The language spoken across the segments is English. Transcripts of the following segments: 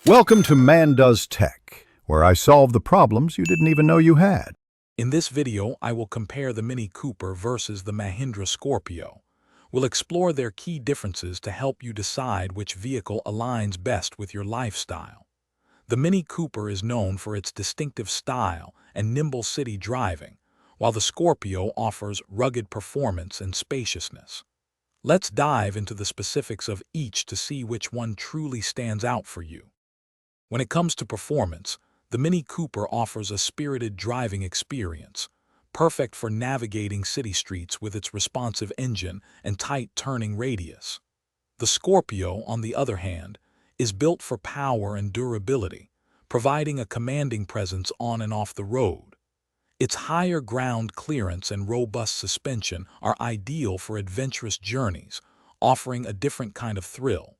Welcome to Man Does Tech, where I solve the problems you didn't even know you had. In this video, I will compare the Mini Cooper versus the Mahindra Scorpio. We'll explore their key differences to help you decide which vehicle aligns best with your lifestyle. The Mini Cooper is known for its distinctive style and nimble city driving, while the Scorpio offers rugged performance and spaciousness. Let's dive into the specifics of each to see which one truly stands out for you. When it comes to performance, the Mini Cooper offers a spirited driving experience, perfect for navigating city streets with its responsive engine and tight turning radius. The Scorpio, on the other hand, is built for power and durability, providing a commanding presence on and off the road. Its higher ground clearance and robust suspension are ideal for adventurous journeys, offering a different kind of thrill.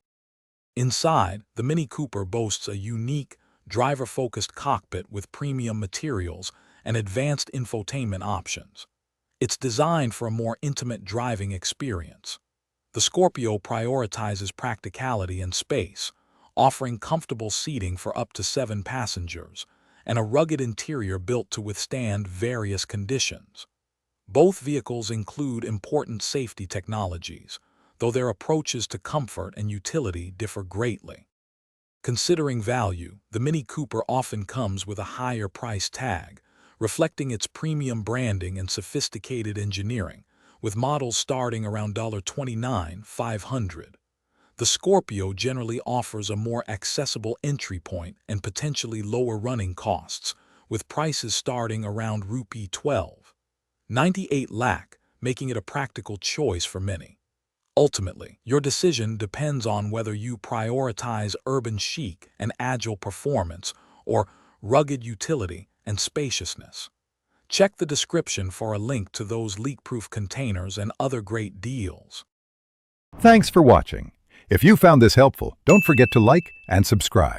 Inside, the Mini Cooper boasts a unique, driver-focused cockpit with premium materials and advanced infotainment options. It's designed for a more intimate driving experience. The Scorpio prioritizes practicality and space, offering comfortable seating for up to 7 passengers, and a rugged interior built to withstand various conditions. Both vehicles include important safety technologies, though their approaches to comfort and utility differ greatly. Considering value, the Mini Cooper often comes with a higher price tag, reflecting its premium branding and sophisticated engineering, with models starting around $29,500. The Scorpio generally offers a more accessible entry point and potentially lower running costs, with prices starting around Rupee 12.98 lakh, making it a practical choice for many. Ultimately, your decision depends on whether you prioritize urban chic and agile performance or rugged utility and spaciousness. Check the description for a link to those leak-proof containers and other great deals. Thanks for watching. If you found this helpful, don't forget to like and subscribe.